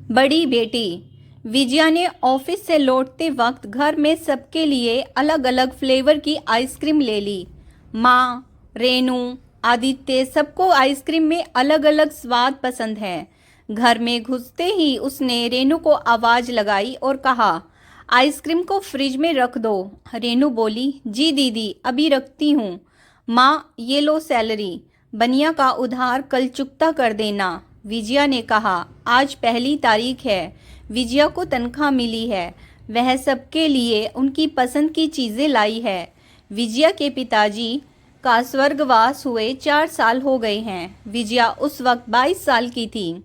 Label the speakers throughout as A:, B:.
A: बड़ी बेटी विजया ने ऑफिस से लौटते वक्त घर में सबके लिए अलग अलग फ्लेवर की आइसक्रीम ले ली। माँ, रेनू, आदित्य सबको आइसक्रीम में अलग अलग स्वाद पसंद है। घर में घुसते ही उसने रेनू को आवाज लगाई और कहा, आइसक्रीम को फ्रिज में रख दो। रेनू बोली, जी दीदी, अभी रखती हूँ। माँ, ये लो सैलरी, बनिया का उधार कल चुकता कर देना। विजया ने कहा, आज 1 तारीख है। विजया को तनख्वाह मिली है। वह सबके लिए उनकी पसंद की चीज़ें लाई है। विजया के पिताजी का स्वर्गवास हुए 4 साल हो गए हैं। विजया उस वक्त 22 साल की थी।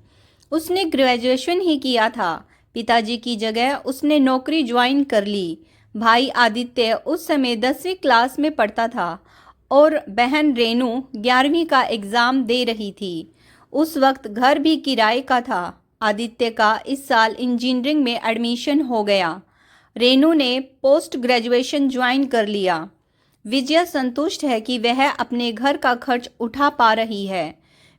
A: उसने ग्रेजुएशन ही किया था। पिताजी की जगह उसने नौकरी ज्वाइन कर ली। भाई आदित्य उस समय 10वीं क्लास में पढ़ता था और बहन रेनू 11वीं का एग्ज़ाम दे रही थी। उस वक्त घर भी किराए का था। आदित्य का इस साल इंजीनियरिंग में एडमिशन हो गया। रेनू ने पोस्ट ग्रेजुएशन ज्वाइन कर लिया। विजया संतुष्ट है कि वह अपने घर का खर्च उठा पा रही है।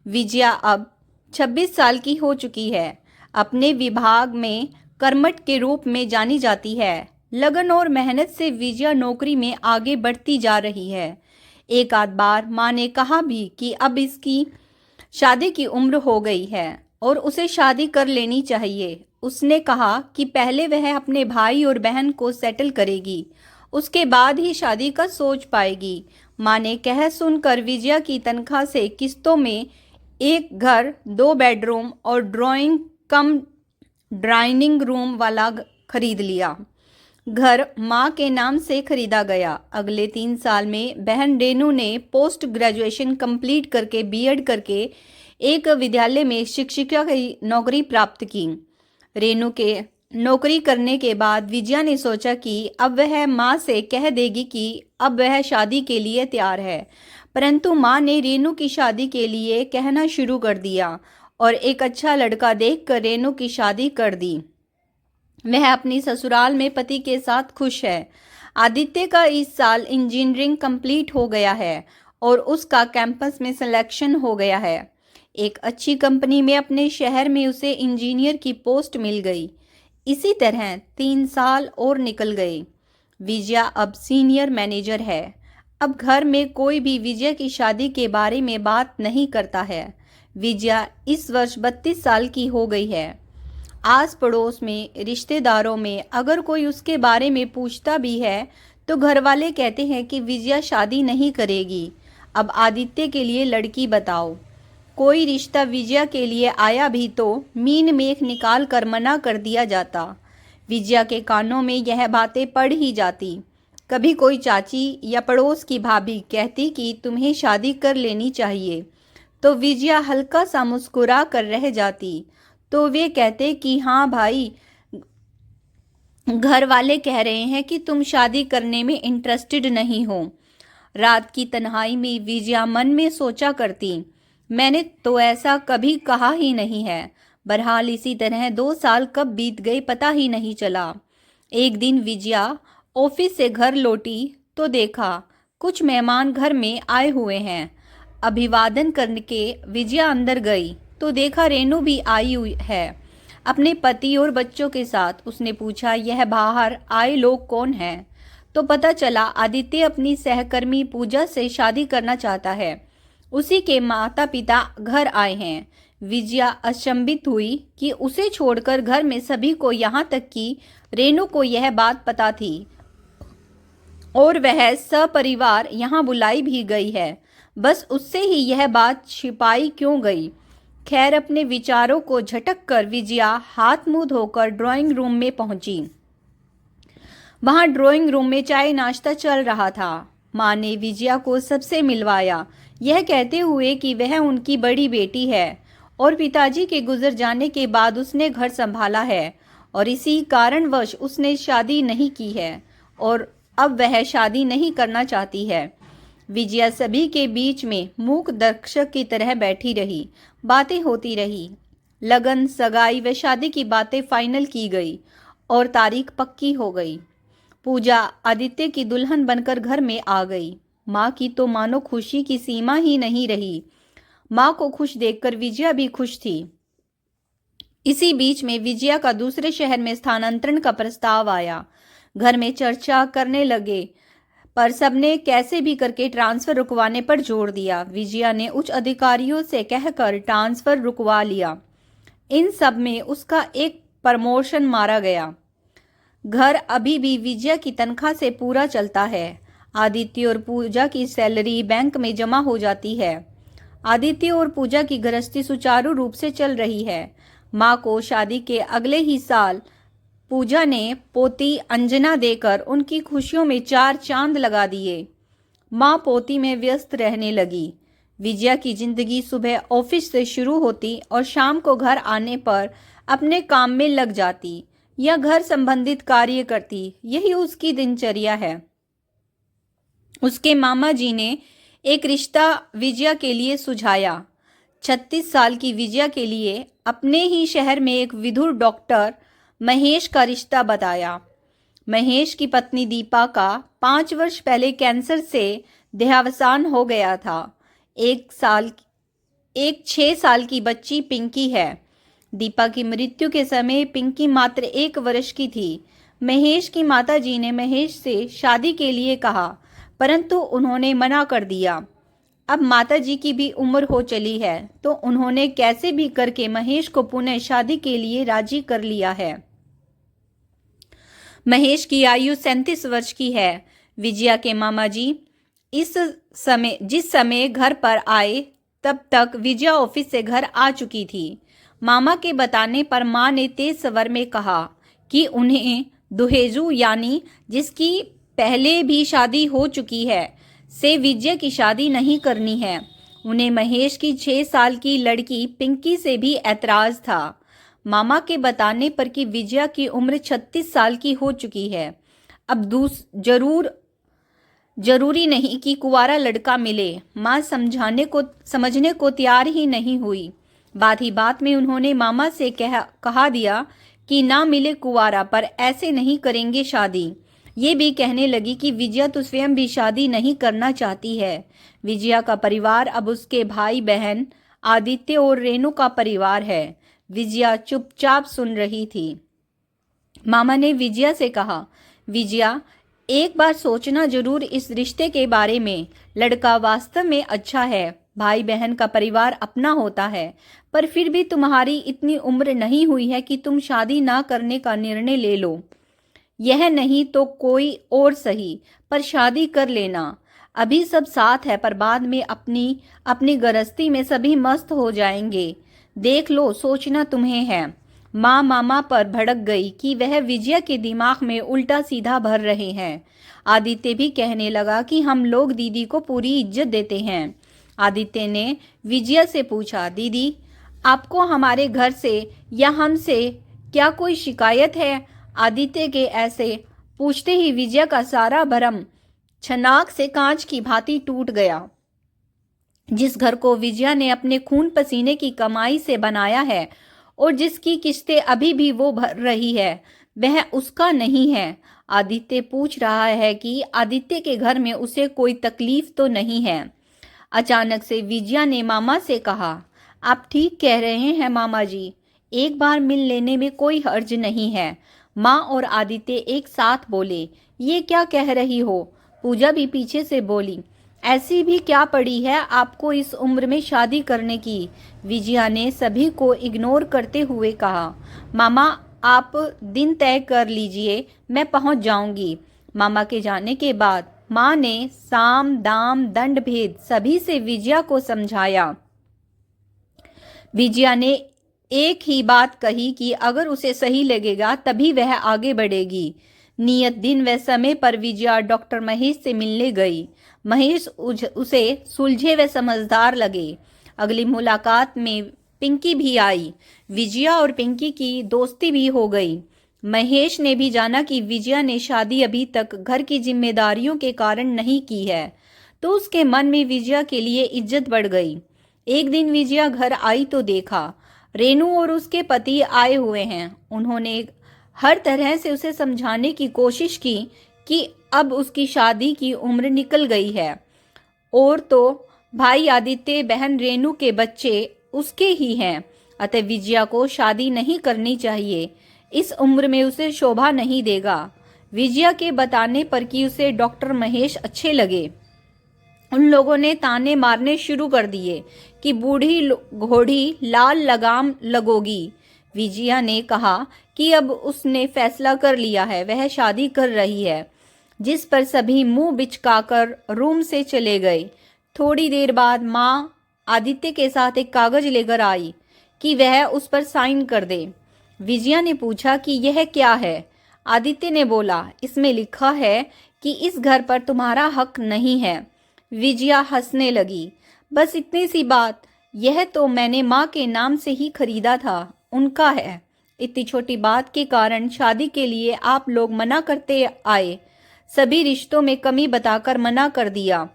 A: विजया अब 26 साल की हो चुकी है। अपने विभाग में कर्मठ के रूप में जानी जाती है। लगन और मेहनत से विजया नौकरी में आगे बढ़ती जा रही है। एक आध बार माँ ने कहा भी कि अब इसकी शादी की उम्र हो गई है और उसे शादी कर लेनी चाहिए। उसने कहा कि पहले वह अपने भाई और बहन को सेटल करेगी, उसके बाद ही शादी का सोच पाएगी। माँ ने कह सुनकर विजया की तनख्वाह से किस्तों में एक घर, 2 बेडरूम और ड्राइंग कम डाइनिंग रूम वाला खरीद लिया। घर माँ के नाम से खरीदा गया। अगले 3 साल में बहन रेनू ने पोस्ट ग्रेजुएशन कंप्लीट करके बीएड करके एक विद्यालय में शिक्षिका की नौकरी प्राप्त की। रेनू के नौकरी करने के बाद विजया ने सोचा कि अब वह माँ से कह देगी कि अब वह शादी के लिए तैयार है। परंतु माँ ने रेनू की शादी के लिए कहना शुरू कर दिया और एक अच्छा लड़का देखकर रेनू की शादी कर दी। वह अपनी ससुराल में पति के साथ खुश है। आदित्य का इस साल इंजीनियरिंग कंप्लीट हो गया है और उसका कैंपस में सिलेक्शन हो गया है। एक अच्छी कंपनी में अपने शहर में उसे इंजीनियर की पोस्ट मिल गई। इसी तरह 3 साल और निकल गए। विजया अब सीनियर मैनेजर है। अब घर में कोई भी विजया की शादी के बारे में बात नहीं करता है। विजया इस वर्ष 32 साल की हो गई है। आस पड़ोस में, रिश्तेदारों में अगर कोई उसके बारे में पूछता भी है तो घर वाले कहते हैं कि विजया शादी नहीं करेगी। अब आदित्य के लिए लड़की बताओ। कोई रिश्ता विजया के लिए आया भी तो मीन मेख निकाल कर मना कर दिया जाता। विजया के कानों में यह बातें पड़ ही जाती। कभी कोई चाची या पड़ोस की भाभी कहती कि तुम्हें शादी कर लेनी चाहिए तो विजया हल्का सा मुस्कुरा कर रह जाती। तो वे कहते कि हाँ भाई, घर वाले कह रहे हैं कि तुम शादी करने में इंटरेस्टेड नहीं हो। रात की तन्हाई में विजया मन में सोचा करती, मैंने तो ऐसा कभी कहा ही नहीं है। बहरहाल इसी तरह 2 साल कब बीत गए पता ही नहीं चला। एक दिन विजया ऑफिस से घर लौटी तो देखा कुछ मेहमान घर में आए हुए हैं। अभिवादन करके विजया अंदर गई तो देखा रेनू भी आई हुई है अपने पति और बच्चों के साथ। उसने पूछा, यह बाहर आए लोग कौन हैं? तो पता चला आदित्य अपनी सहकर्मी पूजा से शादी करना चाहता है। उसी के माता पिता घर आए हैं। विजया अचंभित हुई कि उसे छोड़कर घर में सभी को, यहाँ तक कि रेनू को यह बात पता थी और वह सपरिवार यहाँ बुलाई भी गई है। बस उससे ही यह बात छिपाई क्यों गई? खैर, अपने विचारों को झटक कर विजया हाथ मुंह धोकर ड्राइंग रूम में पहुंची। वहां ड्राइंग रूम में चाय नाश्ता चल रहा था। माँ ने विजया को सबसे मिलवाया, यह कहते हुए कि वह उनकी बड़ी बेटी है और पिताजी के गुजर जाने के बाद उसने घर संभाला है और इसी कारणवश उसने शादी नहीं की है और अब वह शादी नहीं करना चाहती है। विजया सभी के बीच में मूक दर्शक की तरह बैठी रही। बातें होती रही। लगन, सगाई व शादी की बातें फाइनल की गई और तारीख पक्की हो गई। पूजा आदित्य की दुल्हन बनकर घर में आ गई। माँ की तो मानो खुशी की सीमा ही नहीं रही। माँ को खुश देखकर विजया भी खुश थी। इसी बीच में विजया का दूसरे शहर में स्थानांतरण का प्रस्ताव आया। घर में चर्चा करने लगे, पर सबने कैसे भी करके ट्रांसफर रुकवाने पर जोर दिया। विजया ने उच्च अधिकारियों से कहकर ट्रांसफर रुकवा लिया। इन सब में उसका एक प्रमोशन मारा गया। घर अभी भी विजया की तनख्वाह से पूरा चलता है। आदित्य और पूजा की सैलरी बैंक में जमा हो जाती है। आदित्य और पूजा की गृहस्थी सुचारू रूप से चल रही है। माँ को शादी के अगले ही साल पूजा ने पोती अंजना देकर उनकी खुशियों में 4 चांद लगा दिए। माँ पोती में व्यस्त रहने लगी। विजया की जिंदगी सुबह ऑफिस से शुरू होती और शाम को घर आने पर अपने काम में लग जाती या घर संबंधित कार्य करती। यही उसकी दिनचर्या है। उसके मामा जी ने एक रिश्ता विजया के लिए सुझाया। 36 साल की विजया के लिए अपने ही शहर में एक विधुर डॉक्टर महेश का रिश्ता बताया। महेश की पत्नी दीपा का 5 वर्ष पहले कैंसर से देहावसान हो गया था। एक 6 साल की बच्ची पिंकी है। दीपा की मृत्यु के समय पिंकी मात्र 1 वर्ष की थी। महेश की माताजी ने महेश से शादी के लिए कहा, परंतु उन्होंने मना कर दिया। अब माताजी की भी उम्र हो चली है, तो उन्होंने कैसे भी करके महेश को पुनः शादी के लिए राजी कर लिया है। महेश की आयु 37 वर्ष की है। विजया के मामा जी जिस समय घर पर आए तब तक विजया ऑफिस से घर आ चुकी थी। मामा के बताने पर माँ ने तेज स्वर में कहा कि उन्हें दुहेजू यानी जिसकी पहले भी शादी हो चुकी है से विजया की शादी नहीं करनी है। उन्हें महेश की 6 साल की लड़की पिंकी से भी ऐतराज था। मामा के बताने पर कि विजया की उम्र 36 साल की हो चुकी है। अब जरूरी नहीं कि कुंवारा लड़का मिले। माँ समझने को तैयार ही नहीं हुई। बात ही बात में उन्होंने मामा से कहा दिया कि ना मिले कुंवारा पर ऐसे नहीं करेंगे शादी। ये भी कहने लगी कि विजया तो स्वयं भी शादी नहीं करना चाहती है। विजया का परिवार अब उसके भाई बहन आदित्य और रेणु का परिवार है। विजया चुपचाप सुन रही थी। मामा ने विजया से कहा, विजया एक बार सोचना जरूर इस रिश्ते के बारे में। लड़का वास्तव में अच्छा है, भाई बहन का परिवार अपना होता है, पर फिर भी तुम्हारी इतनी उम्र नहीं हुई है कि तुम शादी ना करने का निर्णय ले लो। यह नहीं तो कोई और सही, पर शादी कर लेना। अभी सब साथ है, पर बाद में अपनी गृहस्थी में सभी मस्त हो जाएंगे। देख लो, सोचना तुम्हें है। माँ मामा पर भड़क गई कि वह विजया के दिमाग में उल्टा सीधा भर रहे हैं। आदित्य भी कहने लगा कि हम लोग दीदी को पूरी इज्जत देते हैं। आदित्य ने विजया से पूछा, दीदी आपको हमारे घर से या हमसे क्या कोई शिकायत है? आदित्य के ऐसे पूछते ही विजया का सारा भरम छनाक से कांच की भांति टूट गया। जिस घर को विजया ने अपने खून पसीने की कमाई से बनाया है और जिसकी किस्तें अभी भी वो भर रही है, वह उसका नहीं है। आदित्य पूछ रहा है कि आदित्य के घर में उसे कोई तकलीफ तो नहीं है। अचानक से विजया ने मामा से कहा, आप ठीक कह रहे हैं मामा जी, एक बार मिल लेने में कोई हर्ज नहीं है। माँ और आदित्य एक साथ बोले, ये क्या कह रही हो? पूजा भी पीछे से बोली, ऐसी भी क्या पड़ी है आपको इस उम्र में शादी करने की? विजया ने सभी को इग्नोर करते हुए कहा, मामा आप दिन तय कर लीजिए, मैं पहुंच जाऊंगी। मामा के जाने के बाद माँ ने साम दाम दंड भेद सभी से विजया को समझाया। विजया ने एक ही बात कही कि अगर उसे सही लगेगा तभी वह आगे बढ़ेगी। नियत दिन व समय पर विजया डॉक्टर महेश से मिलने गई। महेश उसे सुलझे व समझदार लगे। अगली मुलाकात में पिंकी भी आई। विजया और पिंकी की दोस्ती भी हो गई। महेश ने भी जाना कि विजया ने शादी अभी तक घर की जिम्मेदारियों के कारण नहीं की है, तो उसके मन में विजया के लिए इज्जत बढ़ गई। एक दिन विजया घर आई तो देखा रेणु और उसके पति आए हुए हैं। उन्होंने हर तरह से उसे समझाने की कोशिश की कि अब उसकी शादी की उम्र निकल गई है और तो भाई आदित्य, बहन रेणु के बच्चे उसके ही हैं। अतः विजया को शादी नहीं करनी चाहिए। इस उम्र में उसे शोभा नहीं देगा। विजया के बताने पर कि उसे डॉक्टर महेश अच्छे लगे। उन लोगों ने ताने मारने शुरू कर दिए कि बूढ़ी घोड़ी लाल लगाम लगोगी। विजया ने कहा कि अब उसने फैसला कर लिया है, वह शादी कर रही है, जिस पर सभी मुंह बिचकाकर रूम से चले गए। थोड़ी देर बाद माँ आदित्य के साथ एक कागज लेकर आई कि वह उस पर साइन कर दे। विजया ने पूछा कि यह क्या है। आदित्य ने बोला, इसमें लिखा है कि इस घर पर तुम्हारा हक नहीं है। विजया हंसने लगी। बस इतनी सी बात, यह तो मैंने माँ के नाम से ही खरीदा था, उनका है। इतनी छोटी बात के कारण शादी के लिए आप लोग मना करते आए, सभी रिश्तों में कमी बताकर मना कर दिया।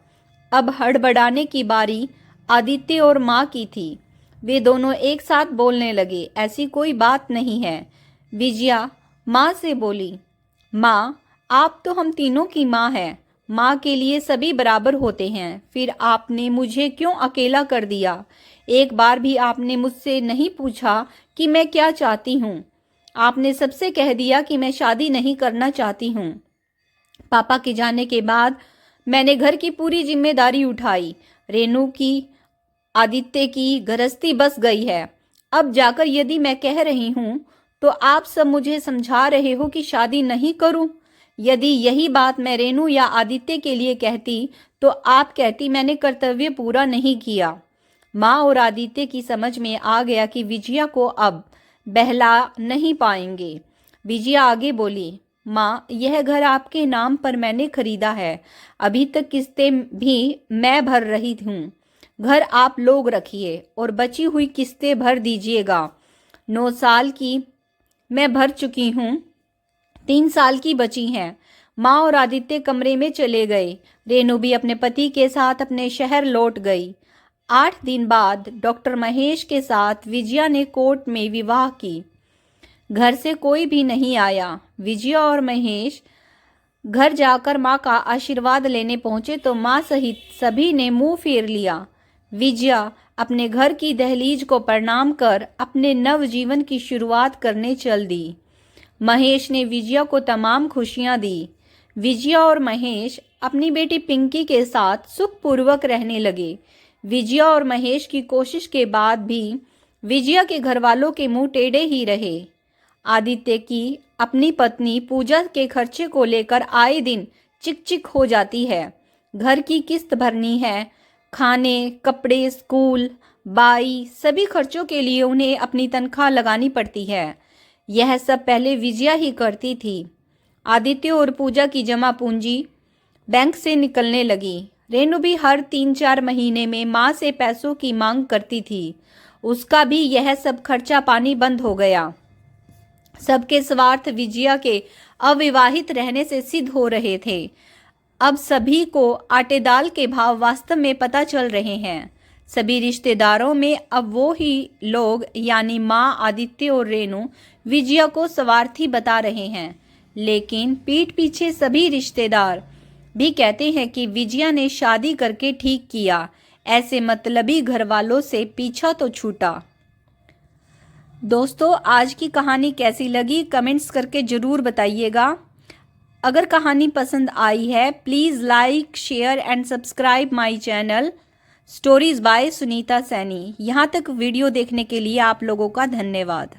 A: अब हड़बड़ाने की बारी आदित्य और माँ की थी। वे दोनों एक साथ बोलने लगे, ऐसी कोई बात नहीं है। विजया माँ से बोली, माँ आप तो हम तीनों की माँ है, माँ के लिए सभी बराबर होते हैं, फिर आपने मुझे क्यों अकेला कर दिया? एक बार भी आपने मुझसे नहीं पूछा कि मैं क्या चाहती हूँ। आपने सबसे कह दिया कि मैं शादी नहीं करना चाहती हूँ। पापा के जाने के बाद मैंने घर की पूरी जिम्मेदारी उठाई। रेनू की, आदित्य की गृहस्थी बस गई है। अब जाकर यदि मैं कह रही हूँ तो आप सब मुझे समझा रहे हो कि शादी नहीं करूं। यदि यही बात मैं रेनू या आदित्य के लिए कहती तो आप कहती मैंने कर्तव्य पूरा नहीं किया। माँ और आदित्य की समझ में आ गया कि विजया को अब बहला नहीं पाएंगे। विजया आगे बोली, माँ यह घर आपके नाम पर मैंने खरीदा है, अभी तक किस्तें भी मैं भर रही हूँ। घर आप लोग रखिए और बची हुई किस्तें भर दीजिएगा। 9 साल की मैं भर चुकी हूँ, 3 साल की बची हैं। माँ और आदित्य कमरे में चले गए। रेनू भी अपने पति के साथ अपने शहर लौट गई। 8 दिन बाद डॉक्टर महेश के साथ विजया ने कोर्ट में विवाह की। घर से कोई भी नहीं आया। विजया और महेश घर जाकर माँ का आशीर्वाद लेने पहुंचे तो माँ सहित सभी ने मुंह फेर लिया। विजया अपने घर की दहलीज को प्रणाम कर अपने नव जीवन की शुरुआत करने चल दी। महेश ने विजया को तमाम खुशियां दी। विजया और महेश अपनी बेटी पिंकी के साथ सुखपूर्वक रहने लगे। विजया और महेश की कोशिश के बाद भी विजया के घर वालों के मुंह टेढ़े ही रहे। आदित्य की अपनी पत्नी पूजा के खर्चे को लेकर आए दिन चिक हो जाती है। घर की किस्त भरनी है, खाने, कपड़े, स्कूल, बाई, सभी खर्चों के लिए उन्हें अपनी तनख्वाह लगानी पड़ती है। यह सब पहले विजया ही करती थी। आदित्य और पूजा की जमा पूंजी बैंक से निकलने लगी। रेनू भी हर 3-4 महीने में माँ से पैसों की मांग करती थी। उसका भी यह सब खर्चा पानी बंद हो गया। सबके स्वार्थ विजया के अविवाहित रहने से सिद्ध हो रहे थे। अब सभी को आटे दाल के भाव वास्तव में पता चल रहे हैं। सभी रिश्तेदारों में अब वो ही लोग यानी माँ, आदित्य और रेनू विजया को स्वार्थी बता रहे हैं। लेकिन पीठ पीछे सभी रिश्तेदार भी कहते हैं कि विजया ने शादी करके ठीक किया। ऐसे मतलबी घर वालों से पीछा तो छूटा। दोस्तों आज की कहानी कैसी लगी कमेंट्स करके ज़रूर बताइएगा। अगर कहानी पसंद आई है please like, share and subscribe my channel stories bye Sunita Saini. यहाँ तक वीडियो देखने के लिए आप लोगों का धन्यवाद।